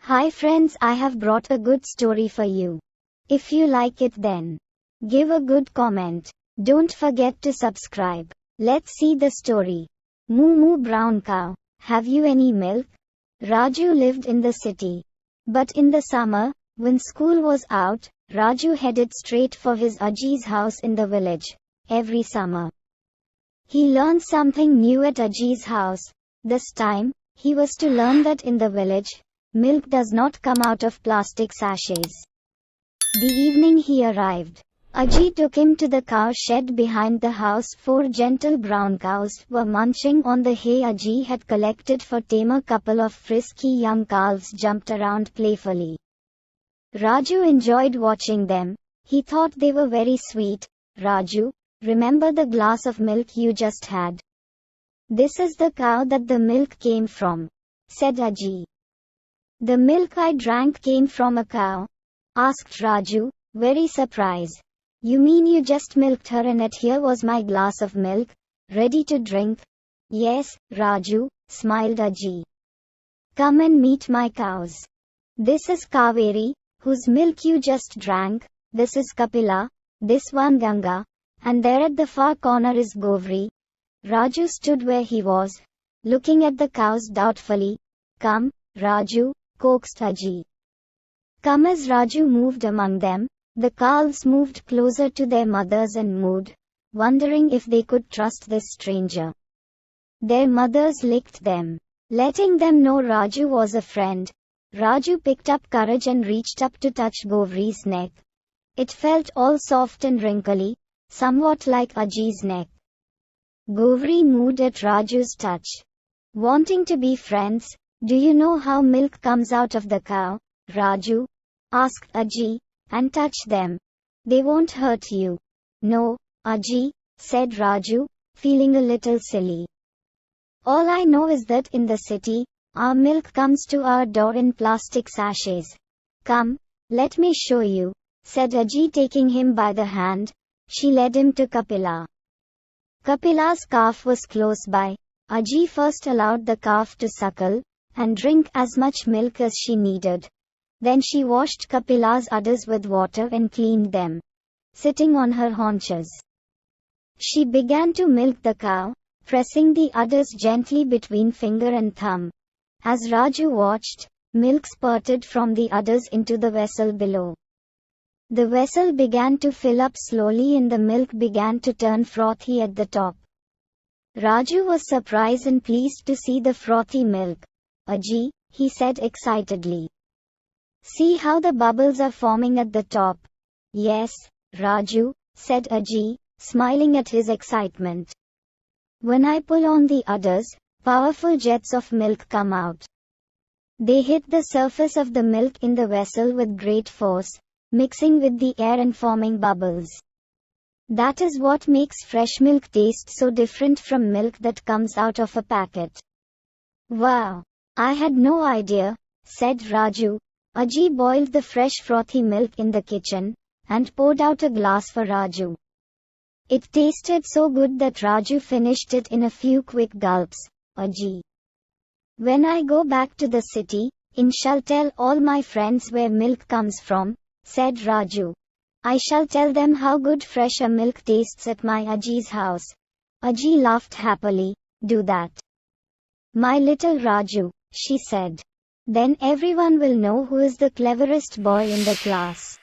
Hi friends, I have brought a good story for you. If you like it then give a good comment. Don't forget to subscribe. Let's see the story. Moo moo brown cow, have you any milk? Raju lived in the city. But in the summer, when school was out, Raju headed straight for his Aji's house in the village. Every summer, he learned something new at Aji's house. This time, he was to learn that in the village, milk does not come out of plastic sachets. The evening he arrived, Aji took him to the cow shed behind the house. 4 gentle brown cows were munching on the hay Aji had collected for tame. A couple of frisky young calves jumped around playfully. Raju enjoyed watching them. He thought they were very sweet. Raju, remember the glass of milk you just had? This is the cow that the milk came from, said Aji. The milk I drank came from a cow? Asked Raju, very surprised. You mean you just milked her and here was my glass of milk, ready to drink? Yes, Raju, smiled Aji. Come and meet my cows. This is Kaveri, whose milk you just drank. This is Kapila, this one Ganga, and there at the far corner is Govri. Raju stood where he was, looking at the cows doubtfully. Come, Raju, coaxed Aji. Come. As Raju moved among them, the calves moved closer to their mothers and mooed, wondering if they could trust this stranger. Their mothers licked them, letting them know Raju was a friend. Raju picked up courage and reached up to touch Govri's neck. It felt all soft and wrinkly, somewhat like Aji's neck. Govri mooed at Raju's touch. Wanting to be friends, do you know how milk comes out of the cow, Raju? Asked Aji, and touch them. They won't hurt you. No, Aji, said Raju, feeling a little silly. All I know is that in the city, our milk comes to our door in plastic sachets. Come, let me show you, said Aji, taking him by the hand. She led him to Kapila. Kapila's calf was close by. Aji first allowed the calf to suckle and drink as much milk as she needed. Then she washed Kapila's udders with water and cleaned them, sitting on her haunches. She began to milk the cow, pressing the udders gently between finger and thumb. As Raju watched, milk spurted from the udders into the vessel below. The vessel began to fill up slowly and the milk began to turn frothy at the top. Raju was surprised and pleased to see the frothy milk. Aji, he said excitedly. See how the bubbles are forming at the top. Yes, Raju, said Aji, smiling at his excitement. When I pull on the udders, powerful jets of milk come out. They hit the surface of the milk in the vessel with great force, mixing with the air and forming bubbles. That is what makes fresh milk taste so different from milk that comes out of a packet. Wow, I had no idea, said Raju. Aji boiled the fresh frothy milk in the kitchen, and poured out a glass for Raju. It tasted so good that Raju finished it in a few quick gulps. Aji. When I go back to the city, I shall tell all my friends where milk comes from, said Raju. I shall tell them how good fresh milk tastes at my Aji's house. Aji laughed happily. Do that, my little Raju, she said. Then everyone will know who is the cleverest boy in the class.